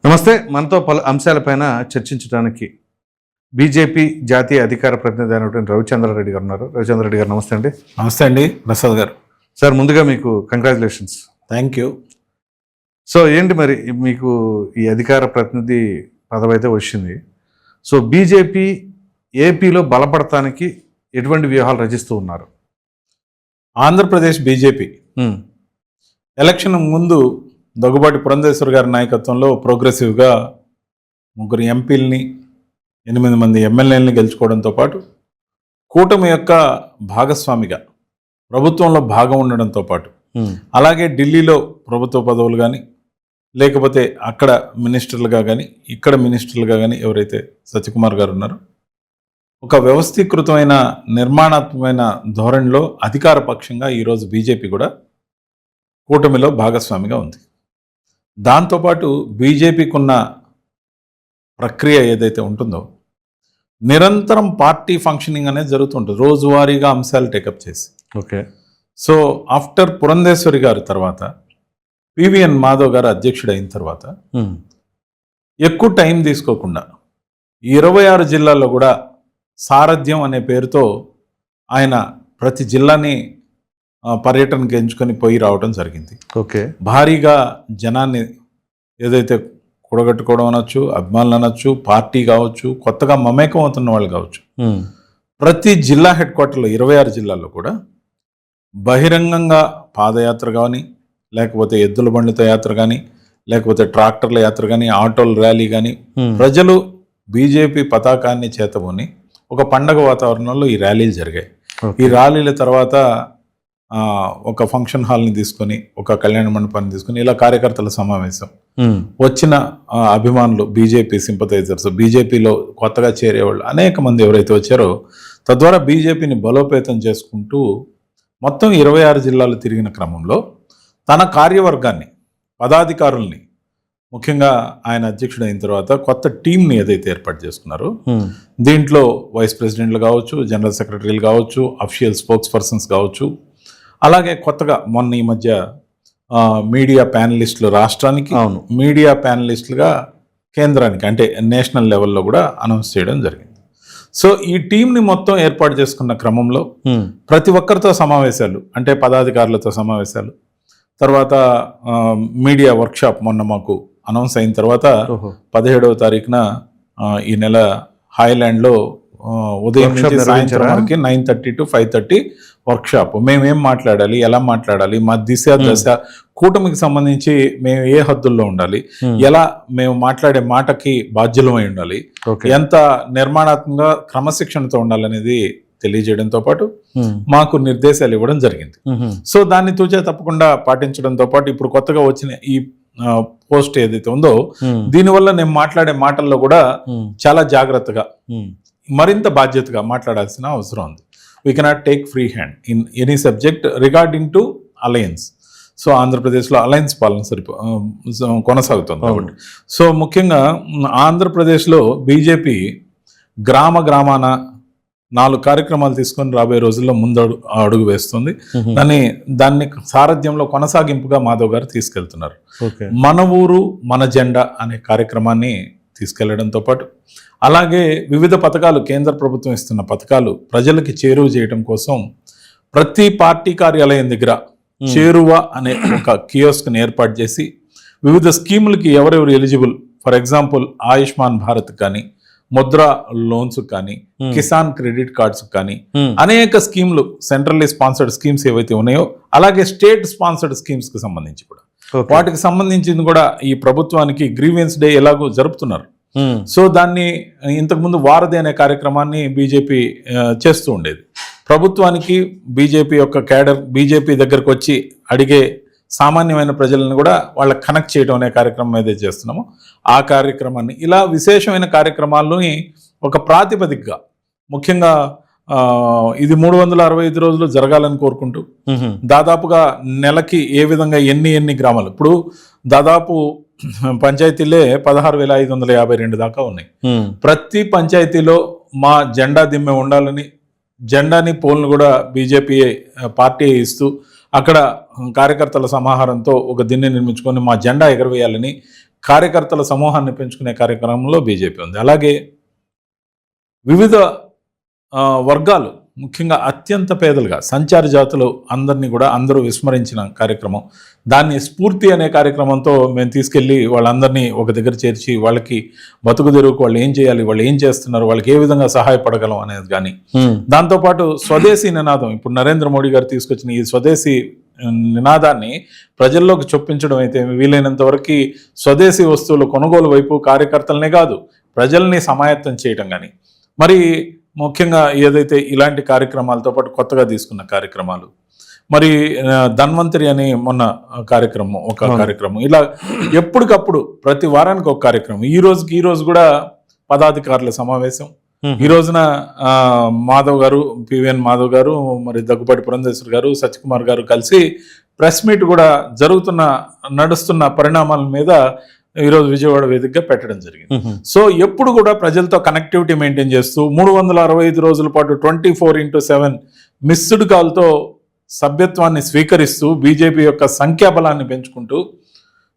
నమస్తే. మనతో పలు అంశాలపైన చర్చించడానికి బీజేపీ జాతీయ అధికార ప్రతినిధి అయినటువంటి రవిచంద్రారెడ్డి గారు ఉన్నారు. రవిచంద్రారెడ్డి గారు నమస్తే అండి. నమస్తే అండి ప్రసాద్ గారు. సార్, ముందుగా మీకు కంగ్రాచులేషన్స్. Thank you. సో ఏంటి మరి మీకు ఈ అధికార ప్రతినిధి పదవి అయితే వచ్చింది. సో బీజేపీ ఏపీలో బలపడటానికి ఎటువంటి వ్యూహాలు రచిస్తూ ఉన్నారు? ఆంధ్రప్రదేశ్ బీజేపీ ఎలక్షన్ ముందు దగ్గుబాటి పురంధేశ్వర్ గారి నాయకత్వంలో ప్రోగ్రెసివ్గా 3 ఎంపీలని 8 మంది ఎమ్మెల్యేలని గెలుచుకోవడంతో పాటు కూటమి యొక్క భాగస్వామిగా ప్రభుత్వంలో భాగం ఉండడంతో పాటు అలాగే ఢిల్లీలో ప్రభుత్వ పదవులు కానీ లేకపోతే అక్కడ మినిస్టర్లుగా కానీ ఇక్కడ మినిస్టర్లుగా కానీ ఎవరైతే సత్యకుమార్ గారు ఉన్నారో ఒక వ్యవస్థీకృతమైన నిర్మాణాత్మకమైన ధోరణిలో అధికార పక్షంగా ఈరోజు బీజేపీ కూడా కూటమిలో భాగస్వామిగా ఉంది. దాంతోపాటు బీజేపీకి ఉన్న ప్రక్రియ ఏదైతే ఉంటుందో నిరంతరం పార్టీ ఫంక్షనింగ్ అనేది జరుగుతుంటుంది, రోజువారీగా అంశాలు టేకప్ చేసి. ఓకే. సో ఆఫ్టర్ పురంధేశ్వరి గారి తర్వాత పివిఎన్ మాధవ్ గారు అధ్యక్షుడు అయిన తర్వాత ఎక్కువ టైం తీసుకోకుండా 26 జిల్లాల్లో కూడా సారథ్యం అనే పేరుతో ఆయన ప్రతి జిల్లాని పర్యటనకు ఎంచుకొని పోయి రావడం జరిగింది. ఓకే. భారీగా జనాన్ని ఏదైతే కూడగట్టుకోవడం అనొచ్చు, అభిమానులు అనొచ్చు, పార్టీ కావచ్చు, కొత్తగా మమేకం అవుతున్న వాళ్ళు కావచ్చు, ప్రతి జిల్లా హెడ్ క్వార్టర్లో 26 జిల్లాల్లో కూడా బహిరంగంగా పాదయాత్ర కానీ లేకపోతే ఎద్దుల బండితో యాత్ర కానీ లేకపోతే ట్రాక్టర్ల యాత్ర కానీ ఆటోల ర్యాలీ కానీ ప్రజలు బీజేపీ పతాకాన్ని చేతబోని ఒక పండగ వాతావరణంలో ఈ ర్యాలీలు జరిగాయి. ఈ ర్యాలీల తర్వాత ఒక ఫంక్షన్ హాల్ని తీసుకొని ఒక కళ్యాణ మండపాన్ని తీసుకొని ఇలా కార్యకర్తల సమావేశం, వచ్చిన అభిమానులు, బీజేపీ సింపథైజర్స్, బీజేపీలో కొత్తగా చేరేవాళ్ళు అనేక మంది ఎవరైతే వచ్చారో తద్వారా బీజేపీని బలోపేతం చేసుకుంటూ మొత్తం 26 జిల్లాలు తిరిగిన క్రమంలో తన కార్యవర్గాన్ని, పదాధికారుల్ని, ముఖ్యంగా ఆయన అధ్యక్షుడు అయిన తర్వాత కొత్త టీంని ఏదైతే ఏర్పాటు చేసుకున్నారో దీంట్లో వైస్ ప్రెసిడెంట్లు కావచ్చు, జనరల్ సెక్రటరీలు కావచ్చు, అఫీషియల్ స్పోక్స్ పర్సన్స్ కావచ్చు, అలాగే కొత్తగా మొన్న ఈ మధ్య మీడియా ప్యానలిస్టులు రాష్ట్రానికి, మీడియా ప్యానలిస్టులుగా కేంద్రానికి అంటే నేషనల్ లెవెల్లో కూడా అనౌన్స్ చేయడం జరిగింది. సో ఈ టీంని మొత్తం ఏర్పాటు చేసుకున్న క్రమంలో ప్రతి ఒక్కరితో సమావేశాలు, అంటే పదాధికారులతో సమావేశాలు, తర్వాత మీడియా వర్క్షాప్ మొన్న మాకు అనౌన్స్ అయిన తర్వాత 17వ తారీఖున ఈ నెల హాయ్లాండ్లో ఉదయం నుంచి సాయంత్రం వరకు 9:30 to 5:30 వర్క్షాప్. మేమేం మాట్లాడాలి, ఎలా మాట్లాడాలి, మా దిశ దశ, కూటమికి సంబంధించి మేము ఏ హద్దుల్లో ఉండాలి, ఎలా మేము మాట్లాడే మాటకి బాధ్యులమై ఉండాలి, ఎంత నిర్మాణాత్మకంగా క్రమశిక్షణతో ఉండాలనేది తెలియజేయడంతో పాటు మాకు నిర్దేశాలు ఇవ్వడం జరిగింది. సో దాన్ని తూచా తప్పకుండా పాటించడంతో పాటు ఇప్పుడు కొత్తగా వచ్చిన ఈ పోస్ట్ ఏదైతే ఉందో దీనివల్ల నేను మాట్లాడే మాటల్లో కూడా చాలా జాగ్రత్తగా, మరింత బాధ్యతగా మాట్లాడాల్సిన అవసరం ఉంది. We cannot take free hand in any subject regarding to alliance. So ఆంధ్రప్రదేశ్లో అలయన్స్ పాలన కొనసాగుతుంది కాబట్టి సో ముఖ్యంగా ఆంధ్రప్రదేశ్లో బీజేపీ గ్రామాన 4 కార్యక్రమాలు తీసుకొని రాబోయే రోజుల్లో ముందు అడుగు వేస్తుంది. దాన్ని సారథ్యంలో కొనసాగింపుగా మాధవ్ గారు తీసుకెళ్తున్నారు. మన ఊరు మన జెండా అనే కార్యక్రమాన్ని తీసుకెళ్లడంతో పాటు అలాగే వివిధ పథకాలు, కేంద్ర ప్రభుత్వం ఇస్తున్న పథకాలు ప్రజలకి చేరువ చేయడం కోసం ప్రతి పార్టీ కార్యాలయం దగ్గర చేరువ అనే ఒక కియోస్క్ని ఏర్పాటు చేసి వివిధ స్కీములకి ఎవరెవరు eligible, for example Ayushman Bharat కానీ, ముద్రా లోన్స్ కానీ, కిసాన్ క్రెడిట్ కార్డ్స్ కానీ అనేక స్కీమ్లు, సెంట్రల్లీ స్పాన్సర్డ్ స్కీమ్స్ ఏవైతే ఉన్నాయో అలాగే స్టేట్ స్పాన్సర్డ్ స్కీమ్స్ కి సంబంధించి కూడా వాటికి సంబంధించింది కూడా ఈ ప్రభుత్వానికి గ్రీవెన్స్ డే ఎలాగో జరుపుతున్నారు. సో దాన్ని ఇంతకుముందు వారధి అనే కార్యక్రమాన్ని బీజేపీ చేస్తూ ఉండేది. ప్రభుత్వానికి బీజేపీ యొక్క క్యాడర్ బీజేపీ దగ్గరకు వచ్చి అడిగే సామాన్యమైన ప్రజలను కూడా వాళ్ళకి కనెక్ట్ చేయడం అనే కార్యక్రమం ఏదైతే చేస్తున్నామో ఆ కార్యక్రమాన్ని, ఇలా విశేషమైన కార్యక్రమాల్ని ఒక ప్రాతిపదికగా ముఖ్యంగా ఇది 365 రోజులు జరగాలని కోరుకుంటూ దాదాపుగా నెలకి ఏ విధంగా ఎన్ని గ్రామాలు, ఇప్పుడు దాదాపు పంచాయతీలే 16,552 దాకా ఉన్నాయి. ప్రతి పంచాయతీలో మా జెండా దిమ్మె ఉండాలని, జెండాని పోల్ను కూడా బీజేపీ పార్టీ ఇస్తూ అక్కడ కార్యకర్తల సమాహారంతో ఒక దిన్నె నిర్మించుకొని మా జెండా ఎగరవేయాలని కార్యకర్తల సమూహాన్ని పెంచుకునే కార్యక్రమంలో బీజేపీ ఉంది. అలాగే వివిధ వర్గాలు, ముఖ్యంగా అత్యంత పేదలుగా సంచార జాతులు అందరినీ కూడా అందరూ విస్మరించిన కార్యక్రమం, దాన్ని స్ఫూర్తి అనే కార్యక్రమంతో మేము తీసుకెళ్ళి వాళ్ళందరినీ ఒక దగ్గర చేర్చి వాళ్ళకి బతుకు తెరువుకు వాళ్ళు ఏం చేయాలి, వాళ్ళు ఏం చేస్తున్నారు, వాళ్ళకి ఏ విధంగా సహాయపడగలం అనేది కానీ, దాంతోపాటు స్వదేశీ నినాదం, ఇప్పుడు నరేంద్ర మోడీ గారు తీసుకొచ్చిన ఈ స్వదేశీ నినాదాన్ని ప్రజల్లోకి చొప్పించడం అయితే వీలైనంత వరకు స్వదేశీ వస్తువుల కొనుగోలు వైపు కార్యకర్తలనే కాదు ప్రజల్ని సమాయత్తం చేయడం కానీ, మరి ముఖ్యంగా ఏదైతే ఇలాంటి కార్యక్రమాలతో పాటు కొత్తగా తీసుకున్న కార్యక్రమాలు, మరి ధన్వంతరి అనే మొన్న కార్యక్రమం, ఒక కార్యక్రమం, ఇలా ఎప్పటికప్పుడు ప్రతి వారానికి ఒక కార్యక్రమం. ఈ రోజు కూడా పదాధికారుల సమావేశం. ఈ రోజున మాధవ్ గారు, పివిఎన్ మాధవ్ గారు, మరి దగ్గుబాటి పురంధేశ్వర్ గారు, సత్యకుమార్ గారు కలిసి ప్రెస్ మీట్ కూడా నడుస్తున్న పరిణామాల మీద ఈరోజు విజయవాడ వేదికగా పెట్టడం జరిగింది. సో ఎప్పుడు కూడా ప్రజలతో కనెక్టివిటీ మెయింటైన్ చేస్తూ 365 రోజుల పాటు 24/7 మిస్డ్ కాల్తో సభ్యత్వాన్ని స్వీకరిస్తూ బీజేపీ యొక్క సంఖ్యాబలాన్ని పెంచుకుంటూ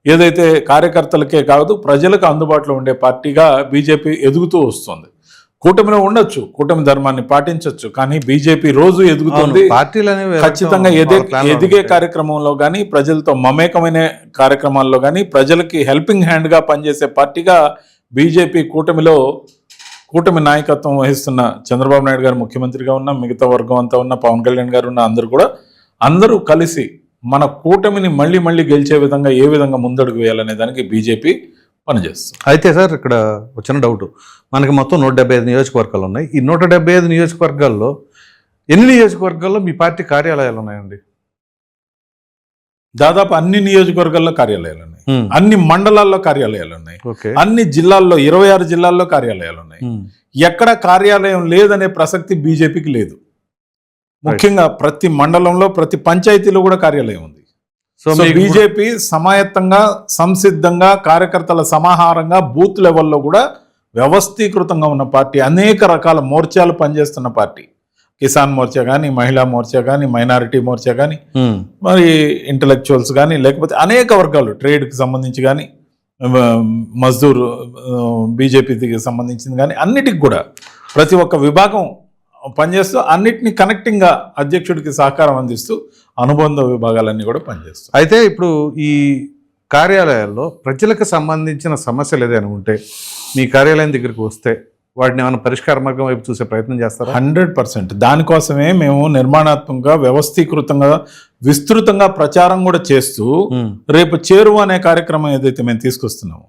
ఏదైతే కార్యకర్తలకే కాదు ప్రజలకు అందుబాటులో ఉండే పార్టీగా బీజేపీ ఎదుగుతూ వస్తుంది. కూటమిలో ఉండొచ్చు, కూటమి ధర్మాన్ని పాటించవచ్చు, కానీ బీజేపీ రోజు ఎదుగుతుంది. ఖచ్చితంగా ఎదిగే కార్యక్రమంలో కానీ, ప్రజలతో మమేకమైన కార్యక్రమాల్లో కానీ, ప్రజలకి హెల్పింగ్ హ్యాండ్ గా పనిచేసే పార్టీగా బీజేపీ కూటమి నాయకత్వం వహిస్తున్న చంద్రబాబు నాయుడు గారు ముఖ్యమంత్రిగా ఉన్న, మిగతా వర్గం అంతా ఉన్న, పవన్ కళ్యాణ్ గారు ఉన్న, అందరూ కలిసి మన కూటమిని మళ్ళీ గెలిచే విధంగా ఏ విధంగా ముందడుగు వేయాలనే దానికి బీజేపీ పనిచేస్తుంది. అయితే సార్ ఇక్కడ వచ్చిన డౌట్, మనకి మొత్తం 175 నియోజకవర్గాలు ఉన్నాయి. ఈ 175 నియోజకవర్గాల్లో ఎన్ని నియోజకవర్గాల్లో మీ పార్టీ కార్యాలయాలు ఉన్నాయండి? దాదాపు అన్ని నియోజకవర్గాల్లో కార్యాలయాలు ఉన్నాయి, అన్ని మండలాల్లో కార్యాలయాలు ఉన్నాయి, అన్ని జిల్లాల్లో 26 జిల్లాల్లో కార్యాలయాలు ఉన్నాయి. ఎక్కడ కార్యాలయం లేదనే ప్రసక్తి బీజేపీకి లేదు. ముఖ్యంగా ప్రతి మండలంలో, ప్రతి పంచాయతీలో కూడా కార్యాలయం ఉంది. సో బీజేపీ సమాయత్తంగా, సంసిద్ధంగా, కార్యకర్తల సమాహారంగా బూత్ లెవెల్లో కూడా వ్యవస్థీకృతంగా ఉన్న పార్టీ, అనేక రకాల మోర్చాలు పనిచేస్తున్న పార్టీ. కిసాన్ మోర్చా కానీ, మహిళా మోర్చా కానీ, మైనారిటీ మోర్చా కానీ, మరి ఇంటలెక్చువల్స్ కానీ, లేకపోతే అనేక వర్గాలు, ట్రేడ్కి సంబంధించి కానీ, మజ్దూర్ బీజేపీకి సంబంధించింది కానీ, అన్నిటికి కూడా ప్రతి ఒక్క విభాగం పనిచేస్తూ అన్నిటినీ కనెక్టింగ్గా అధ్యక్షుడికి సహకారం అందిస్తూ అనుబంధ విభాగాలన్నీ కూడా పనిచేస్తాయి. అయితే ఇప్పుడు ఈ కార్యాలయాల్లో ప్రజలకు సంబంధించిన సమస్యలు ఏదైనా ఉంటే మీ కార్యాలయం దగ్గరికి వస్తే వాటిని ఏమైనా పరిష్కార మార్గం వైపు చూసే ప్రయత్నం చేస్తారా? 100%. దానికోసమే మేము నిర్మాణాత్మకంగా, వ్యవస్థీకృతంగా, విస్తృతంగా ప్రచారం కూడా చేస్తూ రేపు చేరువ అనే కార్యక్రమం ఏదైతే మేము తీసుకొస్తున్నాము,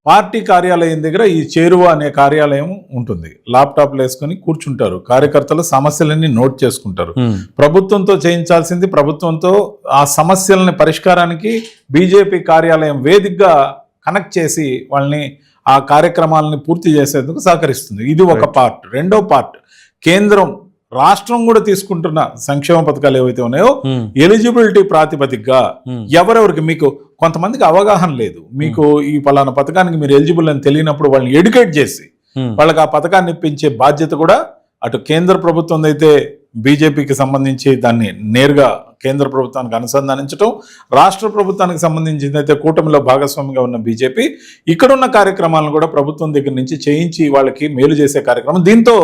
పార్టీ కార్యాలయం దగ్గర ఈ చేరువ అనే కార్యాలయం ఉంటుంది. ల్యాప్టాప్లు వేసుకొని కూర్చుంటారు, కార్యకర్తల సమస్యలన్నీ నోట్ చేసుకుంటారు. ప్రభుత్వంతో చేయించాల్సింది ప్రభుత్వంతో, ఆ సమస్యలని పరిష్కారానికి బీజేపీ కార్యాలయం వేదికగా కనెక్ట్ చేసి వాళ్ళని ఆ కార్యక్రమాలని పూర్తి చేసేందుకు సహకరిస్తుంది. ఇది ఒక పార్ట్. రెండో పార్ట్, కేంద్రం రాష్ట్రం కూడా తీసుకుంటున్న సంక్షేమ పథకాలు ఏవైతే ఉన్నాయో ఎలిజిబిలిటీ ప్రాతిపదికగా ఎవరెవరికి, మీకు కొంతమందికి అవగాహన లేదు, మీకు ఈ పలానా పథకానికి మీరు ఎలిజిబుల్ అని తెలియనప్పుడు వాళ్ళని ఎడ్యుకేట్ చేసి వాళ్ళకి ఆ పథకాన్ని ఇప్పించే బాధ్యత కూడా అటు కేంద్ర ప్రభుత్వం అయితే బీజేపీకి సంబంధించి దాన్ని నేరుగా కేంద్ర ప్రభుత్వానికి అనుసంధానించడం, రాష్ట్ర ప్రభుత్వానికి సంబంధించింది అయితే కూటమిలో భాగస్వామిగా ఉన్న బీజేపీ ఇక్కడున్న కార్యక్రమాలను కూడా ప్రభుత్వం దగ్గర నుంచి చేయించి వాళ్ళకి మేలు చేసే కార్యక్రమం. దీంతో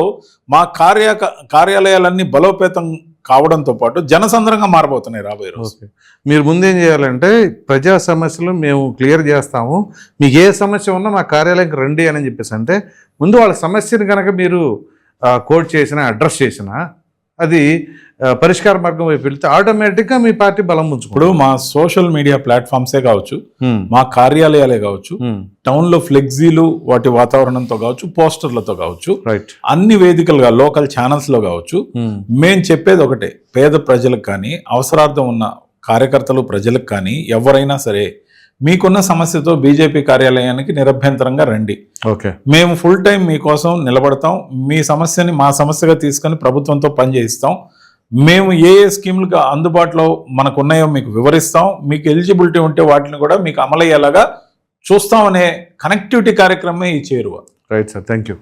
మా కార్యాలయాలన్నీ బలోపేతం కావడంతో పాటు జనసంద్రంగా మారబోతున్నాయి రాబోయే రోజు. మీరు ముందేం చేయాలంటే ప్రజా సమస్యలు మేము క్లియర్ చేస్తాము, మీకు ఏ సమస్య ఉన్నా మా కార్యాలయంకి రండి అని చెప్పేసి అంటే ముందు వాళ్ళ సమస్యను కనుక మీరు కోడ్ చేసినా, అడ్రస్ చేసినా, అది పరిష్కార మార్గం వైపు వెళ్తే ఆటోమేటిక్గా మీ పార్టీ బలం పుంజుకుంటుంది. ఇప్పుడు మా సోషల్ మీడియా ప్లాట్ఫామ్సే కావచ్చు, మా కార్యాలయాలే కావచ్చు, టౌన్లో ఫ్లెక్సీలు వాటి వాతావరణంతో కావచ్చు, పోస్టర్లతో కావచ్చు, అన్ని వేదికలుగా లోకల్ ఛానల్స్లో కావచ్చు, మేము చెప్పేది ఒకటే, పేద ప్రజలకు కానీ, అవసరార్థం ఉన్న కార్యకర్తలు ప్రజలకు కానీ ఎవరైనా సరే మీకున్న సమస్యతో బీజేపీ కార్యాలయానికి నిరభ్యంతరంగా రండి. మేము ఫుల్ టైం మీకోసం నిలబడతాం. మీ సమస్యని మా సమస్యగా తీసుకొని ప్రభుత్వంతో పనిచేయిస్తాం. మేము ఏ స్కీములు అందుబాటులో మనకు ఉన్నాయో మీకు వివరిస్తాం. మీకు ఎలిజిబిలిటీ ఉంటే వాటిని కూడా మీకు అమలయ్యేలాగా చూస్తాం అనే కనెక్టివిటీ కార్యక్రమమే ఈ చేరువ. Right sir, thank you.